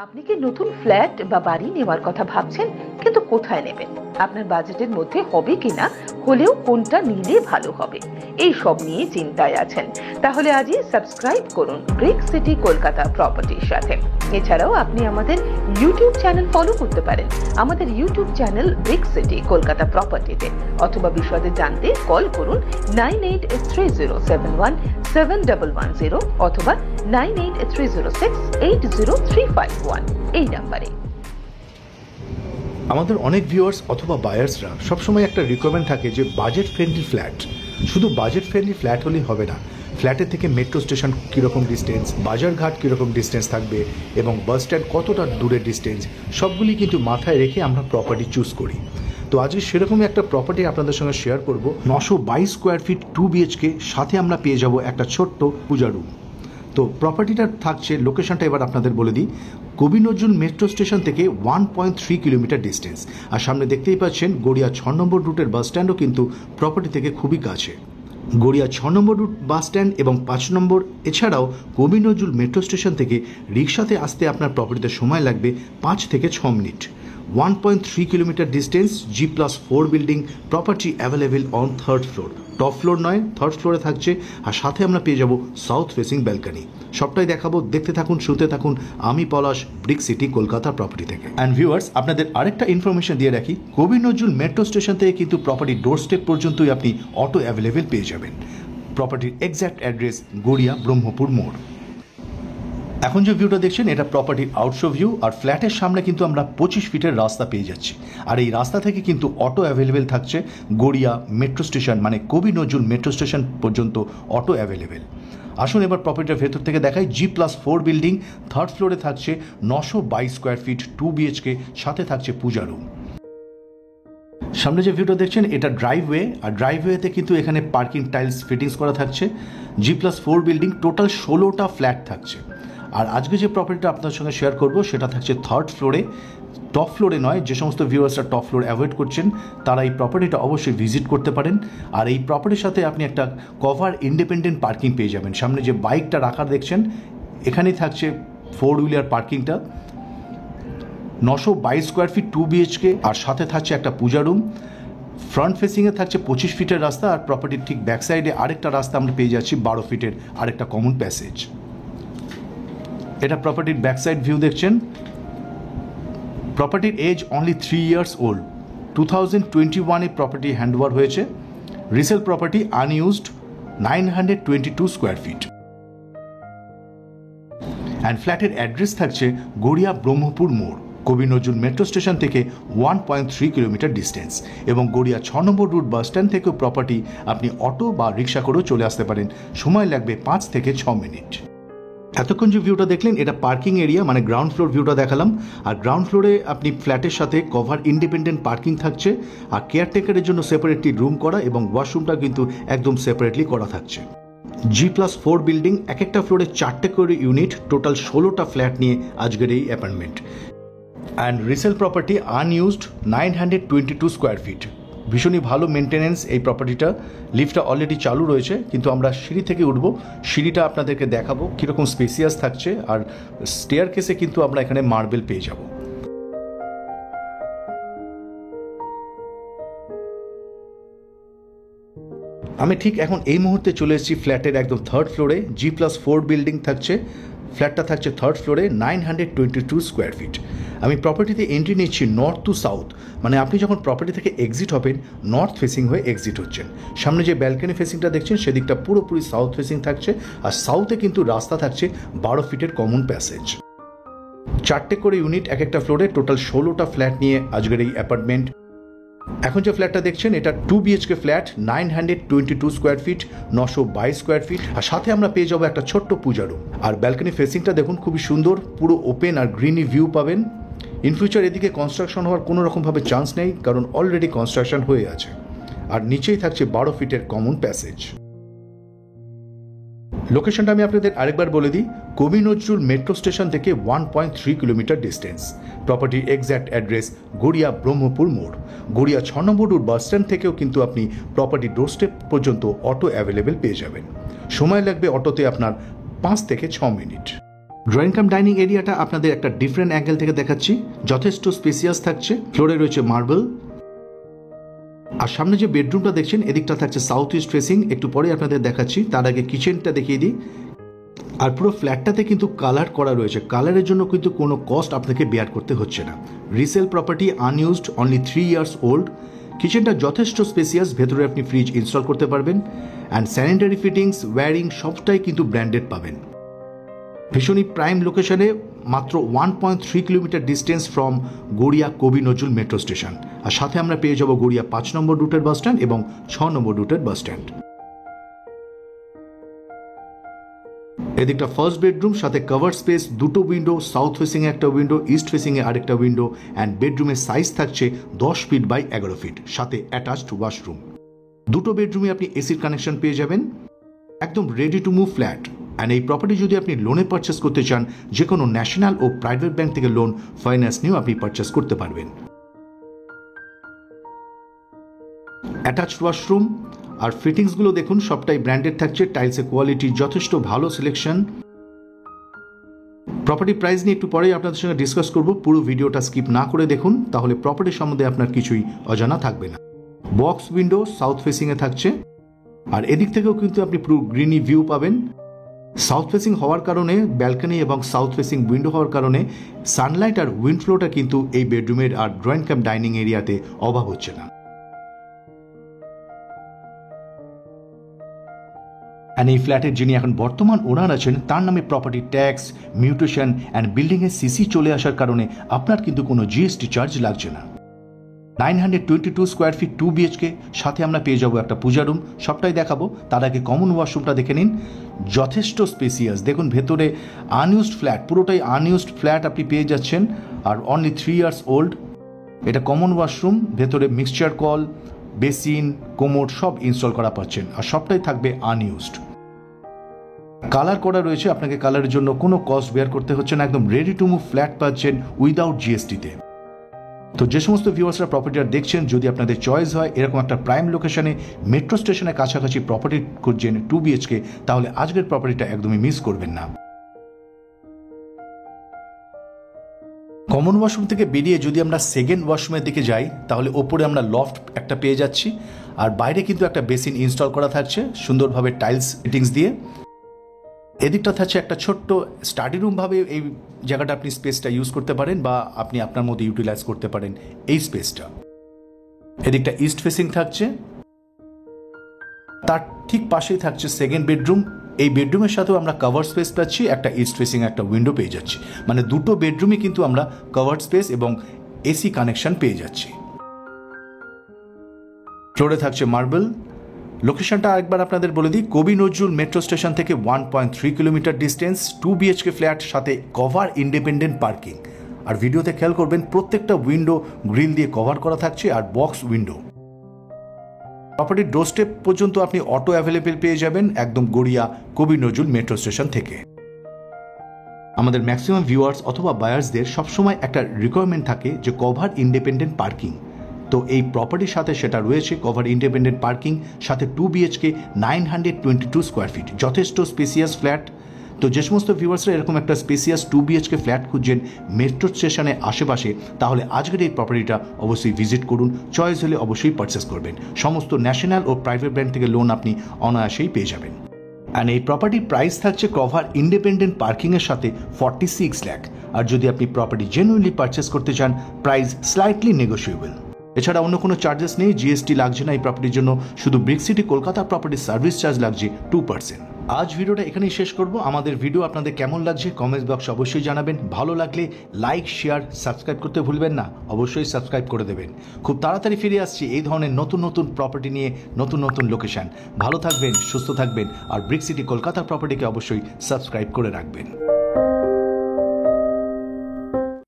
আপনি কি নতুন ফ্ল্যাট বা বাড়ি নেওয়ার কথা ভাবছেন, কিন্তু কোথায় নেবেন, আপনার বাজেটের মধ্যে হবে কিনা, হলেও কোনটা নিলে ভালো হবে, এই সব নিয়ে চিন্তায় আছেন? তাহলে আজই সাবস্ক্রাইব করুন ব্রিক সিটি কলকাতা প্রপার্টির সাথে। এছাড়াও আপনি আমাদের ইউটিউব চ্যানেল ফলো করতে পারেন, আমাদের YouTube channel Brick City Kolkata প্রপার্টিতে, অথবা বিশদে জানতে কল করুন 9830717110 অথবা 9830680351 এই নাম্বারে। আমাদের অনেক ভিউয়ার্স অথবা বায়ার্সরা সবসময় একটা রিকোয়ারমেন্ট থাকে যে বাজেট ফ্রেন্ডলি ফ্ল্যাট। শুধু বাজেট ফ্রেন্ডলি ফ্ল্যাট হলেই হবে না, ফ্ল্যাটের থেকে মেট্রো স্টেশন কীরকম ডিস্টেন্স, বাজারঘাট কীরকম ডিস্টেন্স থাকবে এবং বাস স্ট্যান্ড কতটা দূরের ডিস্টেন্স, সবগুলি কিন্তু মাথায় রেখে আমরা প্রপার্টি চুজ করি। তো আজকে সেরকমই একটা প্রপার্টি আপনাদের সঙ্গে শেয়ার করব। 922 স্কোয়ার ফিট 2 BHK, সাথে আমরা পেয়ে যাব একটা ছোট্ট পূজা রুম। তো প্রপার্টিটা থাকছে, লোকেশনটা এবার আপনাদের বলে দিই, কবি নজরুল মেট্রো স্টেশন থেকে 1.3 কিলোমিটার ডিস্টেন্স। আর সামনে দেখতেই পাচ্ছেন গড়িয়া 6 নম্বর রুটের বাস স্ট্যান্ডও কিন্তু প্রপার্টি থেকে খুবই কাছে। গড়িয়া 6 নম্বর রুট বাস স্ট্যান্ড এবং 5 নম্বর, এছাড়াও কবি নজরুল মেট্রো স্টেশন থেকে রিক্সাতে আসতে আপনার প্রপার্টিতে সময় লাগবে 5 থেকে 6 minute. 1.3 kilometre distance, G+4 building, property available on 3rd floor. Top floor নয়, 3rd ফ্লোরে থাকছে। আর সাথে আমরা পেয়ে যাব সাউথ ফেসিং ব্যালকনি। সবটাই দেখাবো, দেখতে থাকুন, শুনতে থাকুন। আমি পলাশ, ব্রিক সিটি কলকাতা প্রপার্টি থেকে। অ্যান্ড ভিউয়ার্স, আপনাদের আরেকটা ইনফরমেশন দিয়ে রাখি, কবি নজরুল মেট্রো স্টেশন থেকে কিন্তু প্রপার্টির ডোর স্টেপ পর্যন্তই আপনি অটো অ্যাভেলেবেল পেয়ে যাবেন। প্রপার্টির এক্স্যাক্ট অ্যাড্রেস গড়িয়া ব্রহ্মপুর মোড়। এখন যে ভিউটা দেখছেন এটা প্রপার্টির আউটশো ভিউ। আর ফ্ল্যাটের সামনে কিন্তু আমরা 25 ফিটের রাস্তা পেয়ে যাচ্ছি। আর এই রাস্তা থেকে কিন্তু অটো অ্যাভেলেবেল থাকছে গড়িয়া মেট্রো স্টেশন, মানে কবি নজরুল মেট্রো স্টেশন পর্যন্ত অটো অ্যাভেলেবেল। আসুন এবার প্রপার্টির ভেতর থেকে দেখাই। G+4 বিল্ডিং, 3rd ফ্লোরে থাকছে 922 স্কোয়ার ফিট 2 BHK, সাথে থাকছে পূজা রুম। সামনে যে ভিউটা দেখছেন এটা ড্রাইভওয়ে। আর ড্রাইভওয়েতে কিন্তু এখানে পার্কিং টাইলস ফিটিংস করা থাকছে। G+4 বিল্ডিং, টোটাল 16টা ফ্ল্যাট থাকছে। আর আজকে যে প্রপার্টিটা আপনার সঙ্গে শেয়ার করব সেটা থাকছে 3rd ফ্লোরে, টপ ফ্লোরে নয়। যে সমস্ত ভিউয়ার্সরা টপ ফ্লোর অ্যাভয়েড করছেন তারা এই প্রপার্টিটা অবশ্যই ভিজিট করতে পারেন। আর এই প্রপার্টির সাথে আপনি একটা কভার ইন্ডিপেন্ডেন্ট পার্কিং পেয়ে যাবেন। সামনে যে বাইকটা রাখার দেখছেন এখানেই থাকছে 4 হুইলার পার্কিংটা। 922 স্কোয়ার ফিট 2 BHK, আর সাথে থাকছে একটা পূজা রুম। ফ্রন্ট ফেসিংয়ে থাকছে 25 ফিটের রাস্তা। আর প্রপার্টির ঠিক ব্যাক সাইডে আরেকটা রাস্তা আমরা পেয়ে যাচ্ছি 12 ফিটের আরেকটা কমন প্যাসেজ। এটা প্রপার্টির ব্যাক সাইড ভিউ দেখছেন। প্রপার্টির এজ অনলি 3 ইয়ার্স ওল্ড। 2021-এ প্রপার্টি হ্যান্ডওভার হয়েছে। Resale property, unused, 922 square feet. And ফ্ল্যাটের অ্যাড্রেস থাকছে গড়িয়া ব্রহ্মপুর মোড়, কবি নজরুল মেট্রো স্টেশন থেকে 1.3 কিলোমিটার ডিস্টেন্স। এবং গড়িয়া 6 নম্বর রুট বাস স্ট্যান্ড থেকেও প্রপার্টি আপনি অটো বা রিক্সা করেও চলে আসতে পারেন, সময় লাগবে 5 থেকে 6 মিনিট। এতক্ষণ যে ভিউটা দেখলেন এটা পার্কিং এরিয়া, মানে গ্রাউন্ড ফ্লোর ভিউটা দেখালাম। আর গ্রাউন্ড ফ্লোরে আপনি ফ্ল্যাটের সাথে কভার ইন্ডিপেন্ডেন্ট পার্কিং থাকছে। আর কেয়ারটেকারের জন্য সেপারেটলি রুম করা এবং ওয়াশরুমটা কিন্তু একদম সেপারেটলি করা থাকছে। G+4 বিল্ডিং, এক একটা ফ্লোরে 4টে করে ইউনিট, টোটাল 16টা ফ্ল্যাট নিয়ে আজকের এই apartment. And resale property, unused, 922 square feet. ভীষণই ভালো মেনটেনেন্স এই প্রপার্টিটা। লিফটটা অলরেডি চালু রয়েছে, কিন্তু আমরা সিঁড়ি থেকে উঠব, সিঁড়িটা আপনাদেরকে দেখাবো কীরকম স্পেসিয়াস থাকছে। আর স্টেয়ার কেসে কিন্তু আমরা এখানে মার্বেল পেয়ে যাব। আমি ঠিক এখন এই মুহূর্তে চলে এসেছি ফ্ল্যাটের একদম 3rd ফ্লোরে। G+4 বিল্ডিং থাকছে, ফ্ল্যাটটা থাকছে 3rd ফ্লোরে, 922 স্কোয়ার ফিট। আমি প্রপার্টিতে এন্ট্রি নিচ্ছি নর্থ টু সাউথ, মানে আপনি যখন প্রপার্টি থেকে এক্সিট হবেন নর্থ ফেসিং হয়ে এক্সিট হচ্ছেন। সামনে যে ব্যালকনি ফেসিংটা দেখছেন সেদিকটা পুরোপুরি সাউথ ফেসিং থাকছে। আর সাউথে কিন্তু রাস্তা থাকছে 12 ফিটের কমন প্যাসেজ। 4টে করে ইউনিট এক একটা ফ্লোরে, টোটাল 16টা ফ্ল্যাট নিয়ে আজকের এই অ্যাপার্টমেন্ট। এখন যে ফ্ল্যাটটা দেখছেন এটা 2 BHK flat, 922 square feet, 922 square feet. আর সাথে আমরা পেয়ে যাবো একটা ছোট্ট পূজা রুম। আর ব্যালকনি ফেসিংটা দেখুন, খুবই সুন্দর, পুরো ওপেন আর গ্রিনি ভিউ পাবেন। ইন ফিউচার এদিকে কনস্ট্রাকশন হওয়ার কোনো রকমভাবে চান্স নেই, কারণ অলরেডি কনস্ট্রাকশন হয়ে আছে। আর নিচেই থাকছে 12 ফিটের কমন প্যাসেজ। লোকেশনটা আমি আপনাদের আরেকবার বলে দিই, কবি নজরুল মেট্রো স্টেশন থেকে 1.3 কিলোমিটার ডিস্টেন্স। প্রপার্টির এক্স্যাক্ট অ্যাড্রেস গড়িয়া ব্রহ্মপুর মোড়। গড়িয়া 6 নম্বর রুট বাস স্ট্যান্ড থেকেও কিন্তু আপনি প্রপার্টির ডোর স্টেপ পর্যন্ত অটো অ্যাভেলেবেল পেয়ে যাবেন। সময় লাগবে অটোতে আপনার 5 থেকে 6 মিনিট। ড্রয়িং কাম ডাইনিং এরিয়াটা আপনাদের একটা ডিফারেন্ট অ্যাঙ্গেল থেকে দেখাচ্ছি। যথেষ্ট স্পেসিয়াস থাকছে, ফ্লোরে রয়েছে মার্বেল। আর সামনে যে বেডরুমটা দেখছেন এদিকটা থাকছে সাউথ ইস্ট ফেসিং, একটু পরে আপনাদের দেখাচ্ছি। তার আগে কিচেনটা দেখিয়ে দিই। আর পুরো ফ্ল্যাটটাতে কিন্তু কালার করা রয়েছে, কালারের জন্য কিন্তু কোনো কস্ট আপনাকে বেয়ার করতে হচ্ছে না। Resale property, unused, only 3 years old. কিচেনটা যথেষ্ট স্পেসিয়াস, ভেতরে আপনি ফ্রিজ ইনস্টল করতে পারবেন। অ্যান্ড স্যানিটারি ফিটিংস, ওয়্যারিং সবটাই কিন্তু ব্র্যান্ডেড পাবেন। ভীষণই প্রাইম লোকেশনে, মাত্র 1.3 কিলোমিটার ডিস্টেন্স ফ্রম গড়িয়া কবি নজরুল মেট্রো স্টেশন। আর সাথে আমরা পেয়ে যাব গড়িয়া 5 নম্বর রুটের বাস স্ট্যান্ড এবং 6 নম্বর রুটের বাস স্ট্যান্ড। এদিকটা ফার্স্ট বেডরুম, সাথে কভার স্পেস, দুটো উইন্ডো, সাউথ ফেসিং এ একটা উইন্ডো, ইস্ট ফেসিং এ আরেকটা উইন্ডো। অ্যান্ড বেডরুমের সাইজ থাকছে 10 ফিট বাই 11 ফিট, সাথে অ্যাটাচড ওয়াশরুম। দুটো বেডরুমে আপনি এসির কানেকশন পেয়ে যাবেন। একদম ready to move flat. And এই প্রপার্টি যদি আপনি লোনে পারচেস করতে চান, যে কোনো ন্যাশনাল ও প্রাইভেট ব্যাংক থেকে লোন ফাইন্যান্স নিয়েও আপনি পারচেস করতে পারবেন। অ্যাটাচড ওয়াশরুম আর ফিটিংসগুলো দেখুন, সবটাই ব্র্যান্ডেড থাকছে। টাইলসের কোয়ালিটি যথেষ্ট ভালো সিলেকশন। প্রপার্টি প্রাইস নিয়ে একটু পরেই আপনাদের সঙ্গে ডিসকাস করব। পুরো ভিডিওটা স্কিপ না করে দেখুন, তাহলে প্রপার্টি সম্বন্ধে আপনার কিছুই অজানা থাকবে না। বক্স উইন্ডো সাউথ ফেসিংয়ে থাকছে। আর এদিক থেকেও কিন্তু আপনি পুরো গ্রিনি ভিউ পাবেন। সাউথ ফেসিং হওয়ার কারণে, ব্যালকনি এবং সাউথ ফেসিং উইন্ডো হওয়ার কারণে সানলাইট আর উইন্ড ফ্লোটা কিন্তু এই বেডরুমের আর ড্রয়িং কাম ডাইনিং এরিয়াতে অভাব হচ্ছে না। অ্যান্ড এই ফ্ল্যাটের যিনি এখন বর্তমান ওনার আছেন, তার নামে প্রপার্টি ট্যাক্স, মিউটেশন অ্যান্ড বিল্ডিংয়ের সিসি চলে আসার কারণে আপনার কিন্তু কোনো জিএসটি চার্জ লাগছে না। 922 স্কোয়ার ফিট 2 BHK, সাথে আমরা পেয়ে যাবো একটা পূজা রুম। সবটাই দেখাবো, তার আগে কমন ওয়াশরুমটা দেখে নিন। যথেষ্ট স্পেসিয়াস, দেখুন ভেতরে আনইউজড ফ্ল্যাট, পুরোটাই আনইউজড ফ্ল্যাট আপনি পেয়ে যাচ্ছেন। আর অনলি 3 ইয়ার্স ওল্ড। এটা কমন ওয়াশরুম, ভেতরে মিক্সচার কল, বেসিন, কোমোড সব ইনস্টল করা পাচ্ছেন। আর সবটাই থাকবে আনইউজড। কালার করা রয়েছে, আপনাকে কালারের জন্য কোনো কস্ট বেয়ার করতে হচ্ছে না। একদম রেডি টু মুভ ফ্ল্যাট পাচ্ছেন উইদাউট জিএসটিতে। তো যে সমস্ত ভিউয়ার্সরা প্রপার্টিটা দেখছেন, যদি আপনাদের চয়েস হয় এরকম একটা প্রাইম লোকেশনে মেট্রো স্টেশনের কাছাকাছি প্রপার্টি খুঁজছেন 2 BHK, তাহলে আজকের প্রপার্টিটা একদমই মিস করবেন না। কমন ওয়াশরুম থেকে বেরিয়ে যদি আমরা সেকেন্ড ওয়াশরুমের দিকে যাই, তাহলে ওপরে আমরা লফট একটা পেয়ে যাচ্ছি। আর বাইরে কিন্তু একটা বেসিন ইনস্টল করা থাকছে সুন্দরভাবে টাইলস ফিটিংস দিয়ে। এদিকটা থাকছে একটা ছোট্ট স্টাডি রুম ভাবে, এই জায়গাটা আপনি স্পেসটা ইউজ করতে পারেন বা আপনি আপনার মধ্যে ইউটিলাইজ করতে পারেন এই স্পেসটা। এদিকটা ইস্ট ফেসিং থাকছে। তার ঠিক পাশেই থাকছে সেকেন্ড বেডরুম। এই বেডরুমের সাথেও আমরা কভার স্পেস পাচ্ছি, একটা ইস্ট ফেসিং একটা উইন্ডো পেয়ে যাচ্ছি। মানে দুটো বেডরুমে কিন্তু আমরা কভার স্পেস এবং এসি কানেকশন পেয়ে যাচ্ছি। ফ্লোরে থাকছে মার্বেল। লোকেশনটা আরেকবার আপনাদের বলে দিই, কবি নজরুল মেট্রো স্টেশন থেকে 1.3 কিলোমিটার ডিস্টেন্স, 2 BHK ফ্ল্যাট, সাথে কভার ইন্ডিপেন্ডেন্ট পার্কিং। আর ভিডিওতে খেয়াল করবেন প্রত্যেকটা উইন্ডো গ্রিল দিয়ে কভার করা থাকছে আর বক্স উইন্ডো। প্রপার্টির ডোরস্টেপ পর্যন্ত আপনি অটো অ্যাভেলেবেল পেয়ে যাবেন একদম গড়িয়া কবি নজরুল মেট্রো স্টেশন থেকে। আমাদের ম্যাক্সিমাম ভিউয়ার্স অথবা বায়ার্সদের সবসময় একটা রিকোয়ারমেন্ট থাকে যে কভার ইন্ডিপেন্ডেন্ট পার্কিং। তো এই প্রপার্টির সাথে সেটা রয়েছে, কভার ইন্ডিপেন্ডেন্ট পার্কিং, সাথে 2 BHK 922 স্কোয়ার ফিট, যথেষ্ট স্পেসিয়াস ফ্ল্যাট। তো যে সমস্ত ভিউয়ার্সরা এরকম একটা স্পেসিয়াস 2 BHK ফ্ল্যাট খুঁজছেন মেট্রো স্টেশনের আশেপাশে, তাহলে আজকের এই প্রপার্টিটা অবশ্যই ভিজিট করুন। চয়েস হলে অবশ্যই পারচেস করবেন। সমস্ত ন্যাশনাল ও প্রাইভেট ব্যাংক থেকে লোন আপনি অনায়াসেই পেয়ে যাবেন। অ্যান্ড এই প্রপার্টির প্রাইস থাকছে কভার ইন্ডিপেন্ডেন্ট পার্কিংয়ের সাথে 46 লাখ। আর যদি আপনি প্রপার্টি জেনুইনলি পারচেস করতে চান, প্রাইস স্লাইটলি নেগোশিয়েবল। এছাড়া অন্য কোনো চার্জেস নেই, জিএসটি লাগছে না এই প্রপার্টির জন্য। শুধু brick City Kolkata property service charge লাগছে 2%। আজ ভিডিওটা এখানেই শেষ করব। আমাদের ভিডিও আপনাদের কেমন লাগছে কমেন্ট বক্সে অবশ্যই জানাবেন। ভালো লাগলে লাইক, শেয়ার, সাবস্ক্রাইব করতে ভুলবেন না। অবশ্যই সাবস্ক্রাইব করে দেবেন। খুব তাড়াতাড়ি ফিরে আসছি এই ধরনের নতুন নতুন প্রপার্টি নিয়ে, নতুন নতুন লোকেশন। ভালো থাকবেন, সুস্থ থাকবেন, আর ব্রিক সিটি কলকাতা প্রপার্টিকে অবশ্যই সাবস্ক্রাইব করে রাখবেন।